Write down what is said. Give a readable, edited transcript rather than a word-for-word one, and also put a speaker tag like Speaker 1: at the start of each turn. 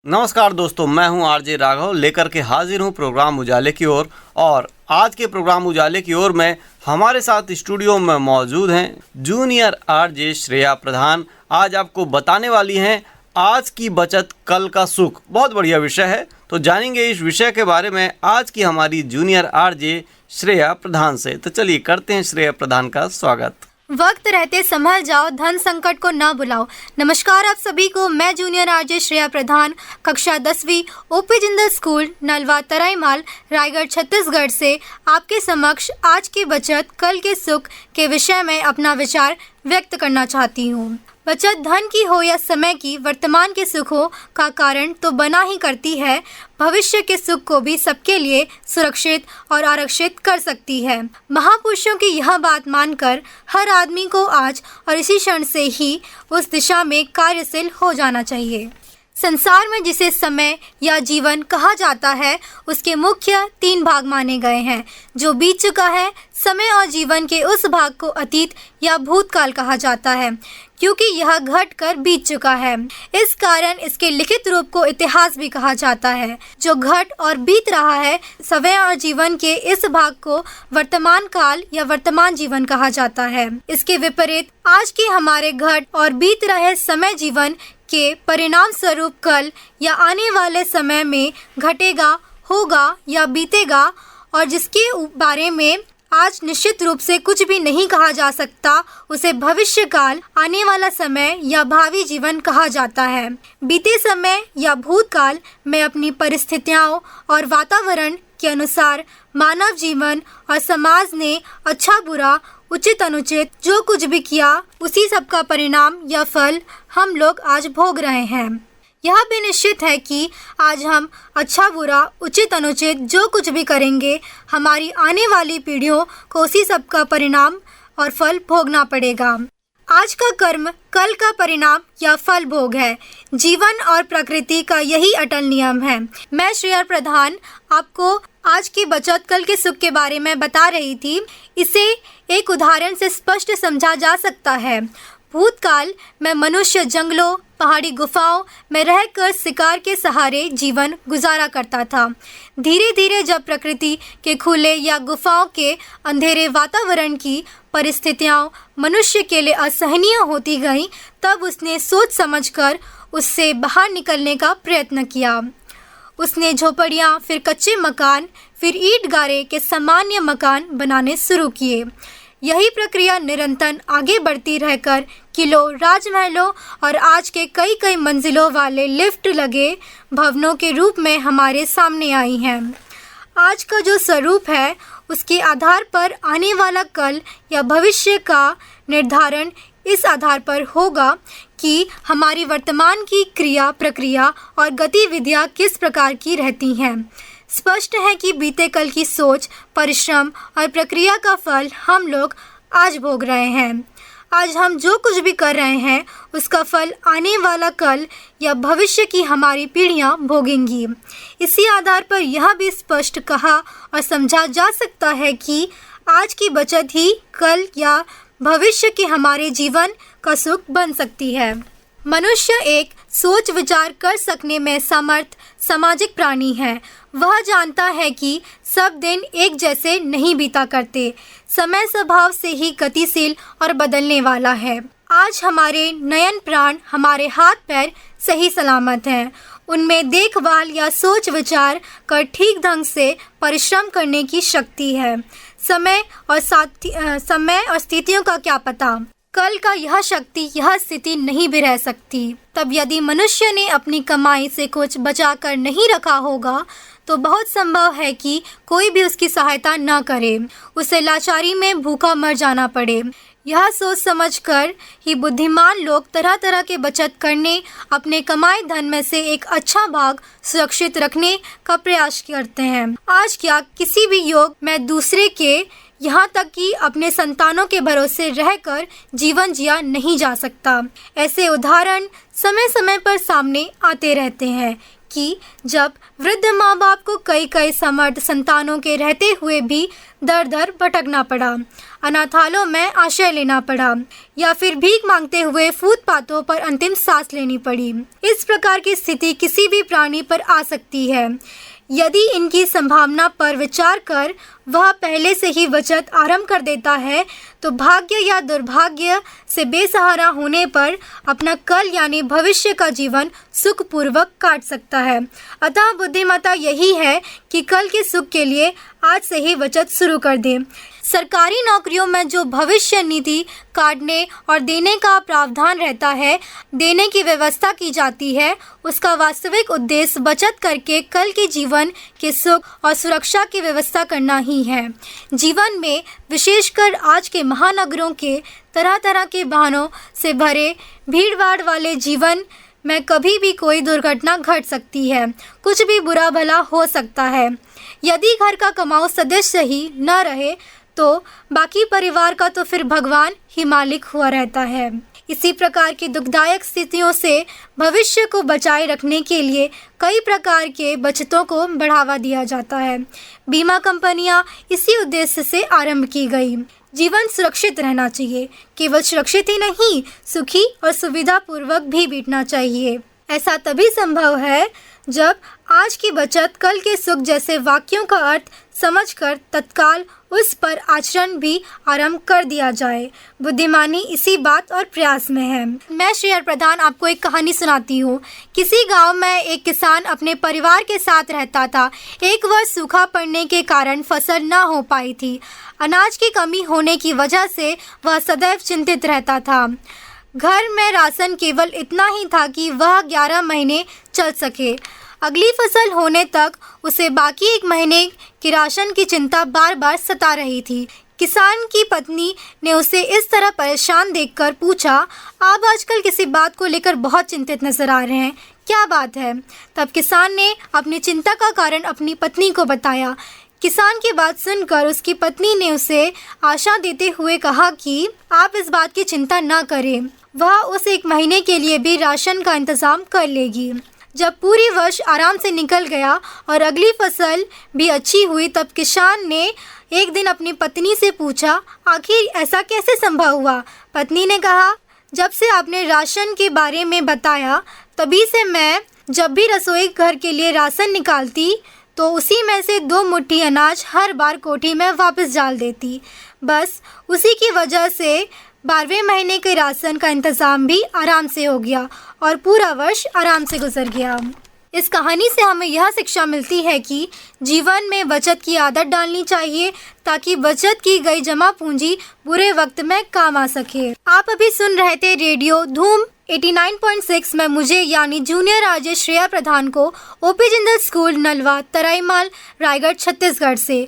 Speaker 1: नमस्कार दोस्तों, मैं हूं आरजे राघव लेकर के हाजिर हूं प्रोग्राम उजाले की ओर। और आज के प्रोग्राम उजाले की ओर में हमारे साथ स्टूडियो में मौजूद हैं जूनियर आरजे श्रेया प्रधान। आज आपको बताने वाली हैं आज की बचत कल का सुख। बहुत बढ़िया विषय है, तो जानेंगे इस विषय के बारे में आज की हमारी जूनियर आरजे श्रेया प्रधान से। तो चलिए करते हैं श्रेया प्रधान का स्वागत।
Speaker 2: वक्त रहते संभल जाओ, धन संकट को ना बुलाओ। नमस्कार आप सभी को, मैं जूनियर आरजे श्रेया प्रधान, कक्षा 10वीं ओपी जिंदल स्कूल नलवा तराईमाल रायगढ़ छत्तीसगढ़ से आपके समक्ष आज की बचत कल के सुख के विषय में अपना विचार व्यक्त करना चाहती हूँ। बचत धन की हो या समय की, वर्तमान के सुखों का कारण तो बना ही करती है, भविष्य के सुख को भी सबके लिए सुरक्षित और आरक्षित कर सकती है। महापुरुषों की यह बात मानकर हर आदमी को आज और इसी क्षण से ही उस दिशा में कार्यशील हो जाना चाहिए। संसार में जिसे समय या जीवन कहा जाता है, उसके मुख्य 3 भाग माने गए हैं। जो बीत चुका है, समय और जीवन के उस भाग को अतीत या भूतकाल कहा जाता है, क्योंकि यह घट कर बीत चुका है। इस कारण इसके लिखित रूप को इतिहास भी कहा जाता है। जो घट और बीत रहा है, समय और जीवन के इस भाग को वर्तमान काल या वर्तमान जीवन कहा जाता है। इसके विपरीत आज के हमारे घट और बीत रहे समय जीवन के परिणाम स्वरूप कल या आने वाले समय में घटेगा, होगा या बीतेगा, और जिसके बारे में आज निश्चित रूप से कुछ भी नहीं कहा जा सकता, उसे भविष्य काल, आने वाला समय या भावी जीवन कहा जाता है। बीते समय या भूतकाल में अपनी परिस्थितियों और वातावरण के अनुसार मानव जीवन और समाज ने अच्छा बुरा, उचित अनुचित जो कुछ भी किया, उसी सब का परिणाम या फल हम लोग आज भोग रहे हैं। यह भी निश्चित है कि आज हम अच्छा बुरा, उचित अनुचित जो कुछ भी करेंगे, हमारी आने वाली पीढ़ियों को उसी सब का परिणाम और फल भोगना पड़ेगा। आज का कर्म कल का परिणाम या फल भोग है। जीवन और प्रकृति का यही अटल नियम है। मैं श्रेया प्रधान आपको आज की बचत कल के सुख के बारे में बता रही थी। इसे एक उदाहरण से स्पष्ट समझा जा सकता है। भूतकाल में मनुष्य जंगलों, पहाड़ी गुफाओं में रहकर शिकार के सहारे जीवन गुजारा करता था। धीरे धीरे जब प्रकृति के खुले या गुफाओं के अंधेरे वातावरण की परिस्थितियां मनुष्य के लिए असहनीय होती गईं, तब उसने सोच समझकर उससे बाहर निकलने का प्रयत्न किया। उसने झोपड़ियाँ, फिर कच्चे मकान, फिर ईंट गारे के सामान्य मकान बनाने शुरू किए। यही प्रक्रिया निरंतर आगे बढ़ती रहकर किलों, राजमहलों और आज के कई कई मंजिलों वाले लिफ्ट लगे भवनों के रूप में हमारे सामने आई हैं। आज का जो स्वरूप है, उसके आधार पर आने वाला कल या भविष्य का निर्धारण इस आधार पर होगा कि हमारी वर्तमान की क्रिया, प्रक्रिया और गतिविधियाँ किस प्रकार की रहती हैं। स्पष्ट है कि बीते कल की सोच, परिश्रम और प्रक्रिया का फल हम लोग आज भोग रहे हैं। आज हम जो कुछ भी कर रहे हैं, उसका फल आने वाला कल या भविष्य की हमारी पीढ़ियां भोगेंगी। इसी आधार पर यह भी स्पष्ट कहा और समझा जा सकता है कि आज की बचत ही कल या भविष्य के हमारे जीवन का सुख बन सकती है। मनुष्य एक सोच विचार कर सकने में समर्थ सामाजिक प्राणी है। वह जानता है कि सब दिन एक जैसे नहीं बीता करते। समय स्वभाव से ही गतिशील और बदलने वाला है। आज हमारे नयन प्राण, हमारे हाथ पैर सही सलामत हैं। उनमें देखभाल या सोच विचार कर ठीक ढंग से परिश्रम करने की शक्ति है। समय और स्थितियों का क्या पता, कल का यह शक्ति, यह स्थिति नहीं भी रह सकती। तब यदि मनुष्य ने अपनी कमाई से कुछ बचा कर नहीं रखा होगा, तो बहुत संभव है कि कोई भी उसकी सहायता न करे, उसे लाचारी में भूखा मर जाना पड़े। यह सोच समझकर ही बुद्धिमान लोग तरह तरह के बचत करने, अपने कमाए धन में से एक अच्छा भाग सुरक्षित रखने का प्रयास करते हैं। आज क्या किसी भी योग में दूसरे के, यहाँ तक कि अपने संतानों के भरोसे रहकर जीवन जिया नहीं जा सकता। ऐसे उदाहरण समय समय पर सामने आते रहते हैं कि जब वृद्ध माँ बाप को कई कई समर्थ संतानों के रहते हुए भी दर दर भटकना पड़ा, अनाथालयों में आश्रय लेना पड़ा या फिर भीख मांगते हुए फुटपाथों पर अंतिम सांस लेनी पड़ी। इस प्रकार की स्थिति किसी भी प्राणी पर आ सकती है। यदि इनकी संभावना पर विचार कर वह पहले से ही बचत आरंभ कर देता है तो भाग्य या दुर्भाग्य से बेसहारा होने पर अपना कल यानी भविष्य का जीवन सुखपूर्वक काट सकता है। अतः बुद्धिमत्ता यही है कि कल के सुख के लिए आज से ही बचत शुरू कर दें। सरकारी नौकरियों में जो भविष्य निधि काटने और देने का प्रावधान रहता है, देने की व्यवस्था की जाती है, उसका वास्तविक उद्देश्य बचत करके कल के जीवन के सुख और सुरक्षा की व्यवस्था करना ही है। जीवन में विशेषकर आज के महानगरों के तरह तरह के वाहनों से भरे भीड़-भाड़ वाले जीवन में कभी भी कोई दुर्घटना घट सकती है, कुछ भी बुरा भला हो सकता है। यदि घर का कमाऊ सदस्य ही न रहे तो बाकी परिवार का तो फिर भगवान ही मालिक हुआ रहता है। इसी प्रकार की दुखदायक स्थितियों से भविष्य को बचाए रखने के लिए कई प्रकार के बचतों को बढ़ावा दिया जाता है। बीमा कंपनियां इसी उद्देश्य से आरंभ की गई। जीवन सुरक्षित रहना चाहिए, केवल सुरक्षित ही नहीं, सुखी और सुविधापूर्वक भी बीतना चाहिए। ऐसा तभी संभव है जब आज की बचत कल के सुख जैसे वाक्यों का अर्थ समझकर तत्काल उस पर आचरण भी आरंभ कर दिया जाए। बुद्धिमानी इसी बात और प्रयास में है। मैं श्रेया प्रधान आपको एक कहानी सुनाती हूँ। किसी गांव में एक किसान अपने परिवार के साथ रहता था। एक वर्ष सूखा पड़ने के कारण फसल न हो पाई थी। अनाज की कमी होने की वजह से वह सदैव चिंतित रहता था। घर में राशन केवल इतना ही था कि वह 11 महीने चल सके। अगली फसल होने तक उसे बाकी 1 महीने की राशन की चिंता बार बार सता रही थी। किसान की पत्नी ने उसे इस तरह परेशान देखकर पूछा, आप आजकल किसी बात को लेकर बहुत चिंतित नजर आ रहे हैं, क्या बात है? तब किसान ने अपनी चिंता का कारण अपनी पत्नी को बताया। किसान की बात सुनकर उसकी पत्नी ने उसे आशा देते हुए कहा कि आप इस बात की चिंता न करें, वह उस 1 महीने के लिए भी राशन का इंतजाम कर लेगी। जब पूरी वर्ष आराम से निकल गया और अगली फसल भी अच्छी हुई, तब किसान ने एक दिन अपनी पत्नी से पूछा, आखिर ऐसा कैसे संभव हुआ? पत्नी ने कहा, जब से आपने राशन के बारे में बताया तभी से मैं जब भी रसोई घर के लिए राशन निकालती तो उसी में से 2 मुट्ठी अनाज हर बार कोठी में वापस डाल देती। बस उसी की वजह से 12वें महीने के राशन का इंतज़ाम भी आराम से हो गया और पूरा वर्ष आराम से गुजर गया। इस कहानी से हमें यह शिक्षा मिलती है कि जीवन में बचत की आदत डालनी चाहिए ताकि बचत की गई जमा पूंजी बुरे वक्त में काम आ सके। आप अभी सुन रहे थे रेडियो धूम 89.6 में मुझे यानी जूनियर आरजे श्रेया प्रधान को ओपी जिंदल स्कूल नलवा तराईमाल रायगढ़ छत्तीसगढ़ से।